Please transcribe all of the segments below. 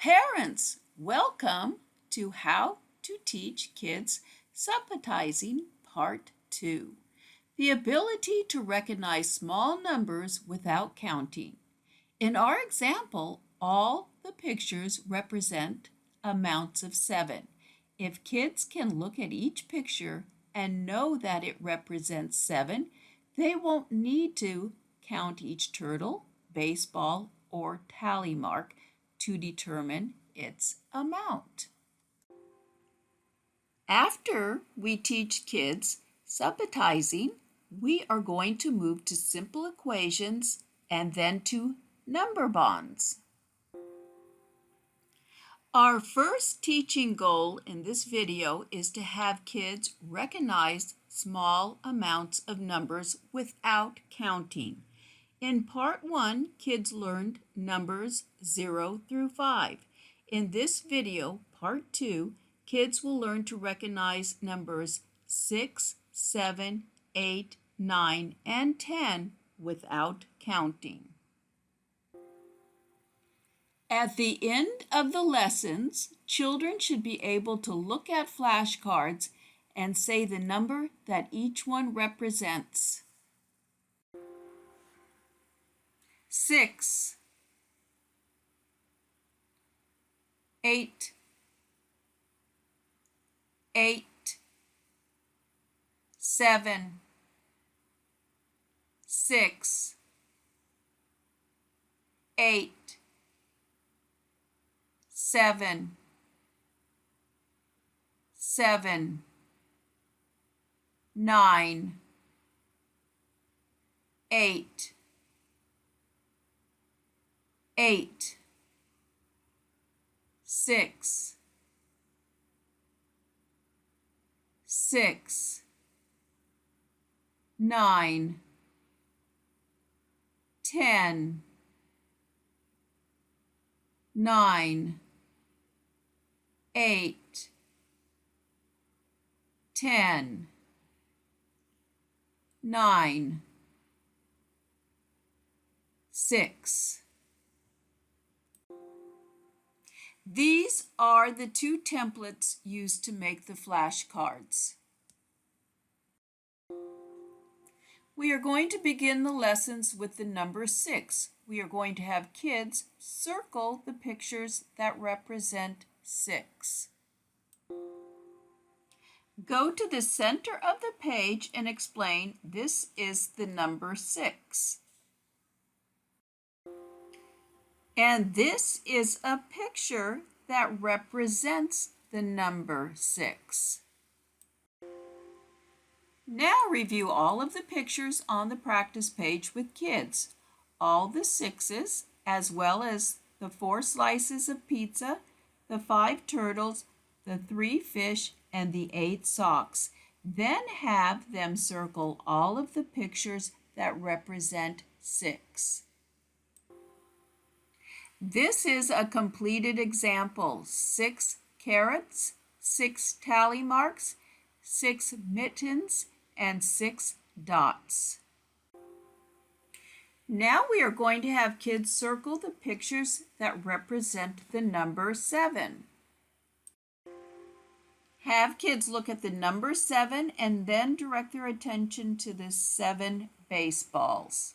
Parents, welcome to How to Teach Kids Subitizing Part 2. The ability to recognize small numbers without counting. In our example, all the pictures represent amounts of 7. If kids can look at each picture and know that it represents 7, they won't need to count each turtle, baseball, or tally mark to determine its amount. After we teach kids subitizing, we are going to move to simple equations and then to number bonds. Our first teaching goal in this video is to have kids recognize small amounts of numbers without counting. In Part 1, kids learned numbers 0 through 5. In this video, Part 2, kids will learn to recognize numbers 6, 7, 8, 9, and 10 without counting. At the end of the lessons, children should be able to look at flashcards and say the number that each one represents. 6, 8, 8, 7, 6, 8, 7, 7, 9, 8, 8, 6, 6, 9, 10, 9, 8, 10, 9, 6. These are the two templates used to make the flashcards. We are going to begin the lessons with the number 6. We are going to have kids circle the pictures that represent 6. Go to the center of the page and explain this is the number 6. And this is a picture that represents the number 6. Now review all of the pictures on the practice page with kids. All the 6s, as well as the 4 slices of pizza, the 5 turtles, the 3 fish, and the 8 socks. Then have them circle all of the pictures that represent 6. This is a completed example. 6 carrots, 6 tally marks, 6 mittens, and 6 dots. Now we are going to have kids circle the pictures that represent the number 7. Have kids look at the number 7 and then direct their attention to the 7 baseballs.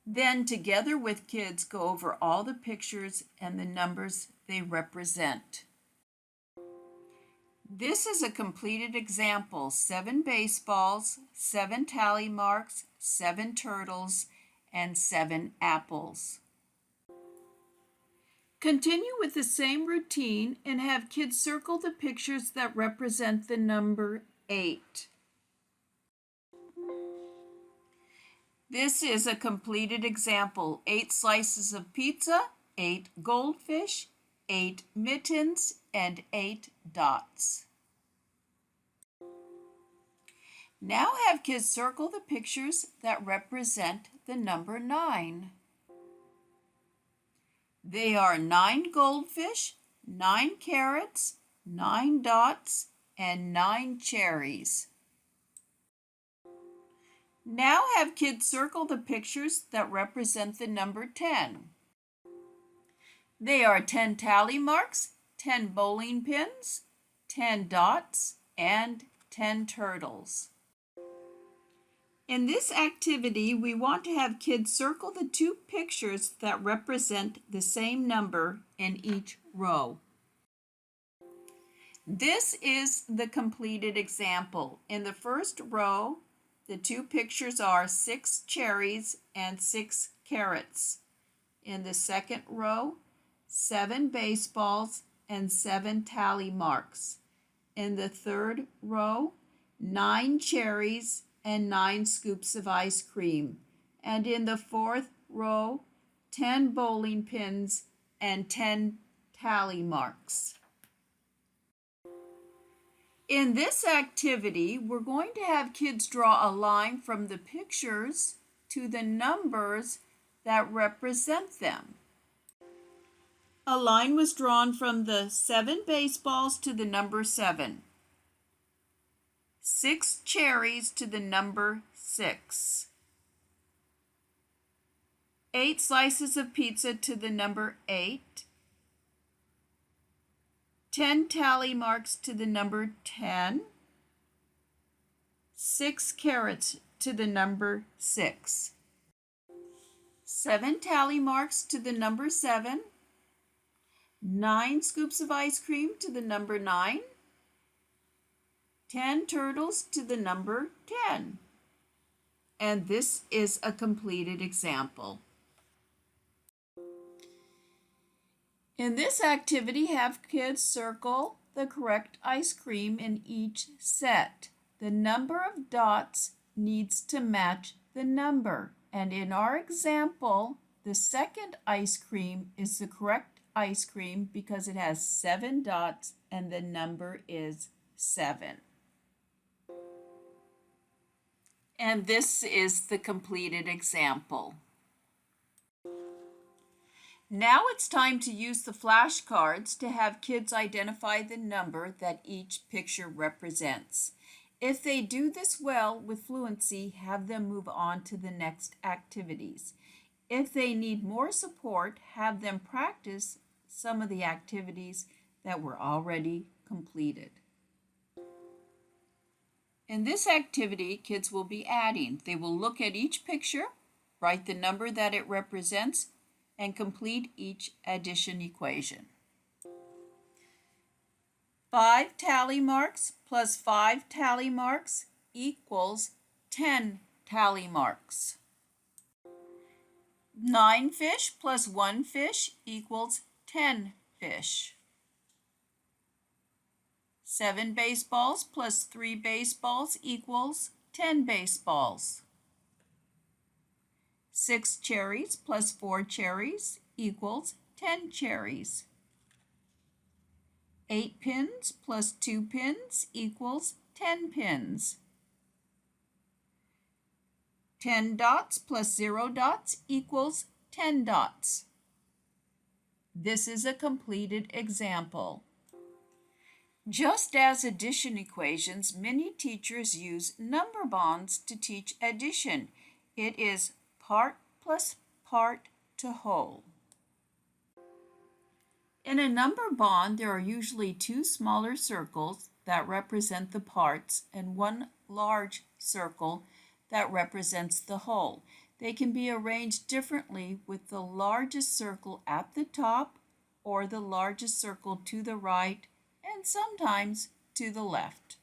Then together with kids go over all the pictures and the numbers they represent. This is a completed example. 7 baseballs, 7 tally marks, 7 turtles, and 7 apples. Continue with the same routine and have kids circle the pictures that represent the number 8. This is a completed example. 8 slices of pizza, 8 goldfish, 8 mittens, and 8 dots. Now have kids circle the pictures that represent the number 9. They are 9 goldfish, 9 carrots, 9 dots, and 9 cherries. Now have kids circle the pictures that represent the number 10. They are 10 tally marks, 10 bowling pins, 10 dots, and 10 turtles. In this activity, we want to have kids circle the two pictures that represent the same number in each row. This is the completed example. In the first row, the two pictures are 6 cherries and 6 carrots. In the second row, 7 baseballs and 7 tally marks. In the third row, 9 cherries and 9 scoops of ice cream. And in the fourth row, 10 bowling pins and 10 tally marks. In this activity, we're going to have kids draw a line from the pictures to the numbers that represent them. A line was drawn from the 7 baseballs to the number 7, 6 cherries to the number 6, 8 slices of pizza to the number 8, 10 tally marks to the number 10, 6 carrots to the number 6, 7 tally marks to the number 7, 9 scoops of ice cream to the number 9, 10 turtles to the number 10. And this is a completed example. In this activity, have kids circle the correct ice cream in each set. The number of dots needs to match the number. And in our example, the second ice cream is the correct ice cream because it has 7 dots and the number is 7. And this is the completed example. Now it's time to use the flashcards to have kids identify the number that each picture represents. If they do this well with fluency, have them move on to the next activities. If they need more support, have them practice some of the activities that were already completed. In this activity, kids will be adding. They will look at each picture, write the number that it represents, and complete each addition equation. 5 tally marks plus 5 tally marks equals 10 tally marks. 9 fish plus 1 fish equals 10 fish. 7 baseballs plus 3 baseballs equals 10 baseballs. 6 cherries plus 4 cherries equals 10 cherries. 8 pins plus 2 pins equals 10 pins. 10 dots plus 0 dots equals 10 dots. This is a completed example. Just as addition equations, many teachers use number bonds to teach addition. It is part plus part to whole. In a number bond, there are usually 2 smaller circles that represent the parts and 1 large circle that represents the whole. They can be arranged differently with the largest circle at the top or the largest circle to the right and sometimes to the left.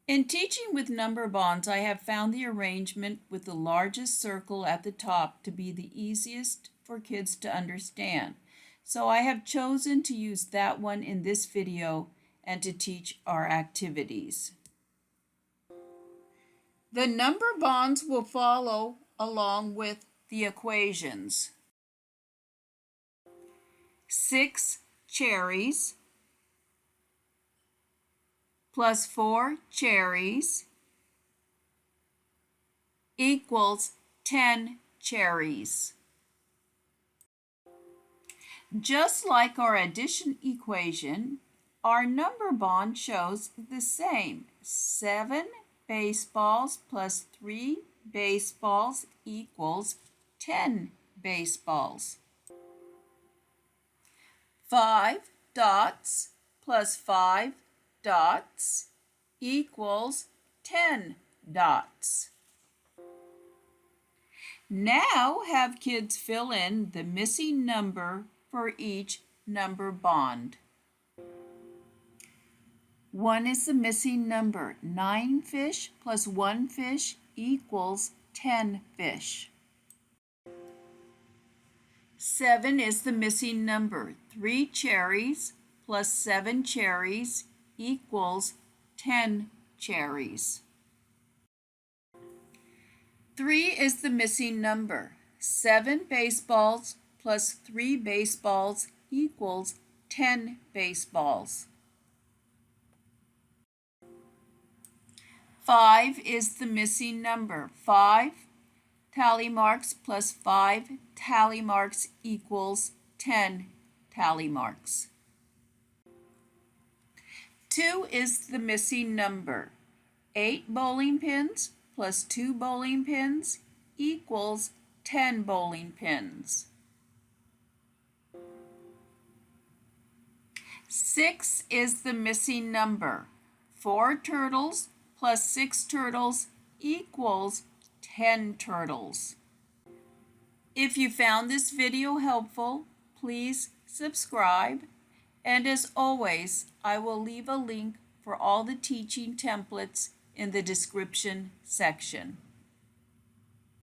In teaching with number bonds, I have found the arrangement with the largest circle at the top to be the easiest for kids to understand. So I have chosen to use that one in this video and to teach our activities. The number bonds will follow along with the equations. 6 cherries plus 4 cherries equals 10 cherries. Just like our addition equation, our number bond shows the same. 7 baseballs plus 3 baseballs equals 10 baseballs. 5 dots plus 5 dots equals 10 dots. Now have kids fill in the missing number for each number bond. 1 is the missing number. 9 fish plus 1 fish equals 10 fish. 7 is the missing number. 3 cherries plus 7 cherries equals 10 cherries. 3 is the missing number. 7 baseballs plus 3 baseballs equals 10 baseballs. 5 is the missing number. 5 tally marks plus 5 tally marks equals 10 tally marks. 2 is the missing number. 8 bowling pins plus 2 bowling pins equals 10 bowling pins. 6 is the missing number. 4 turtles plus 6 turtles equals 10 turtles. If you found this video helpful, please subscribe. And as always, I will leave a link for all the teaching templates in the description section.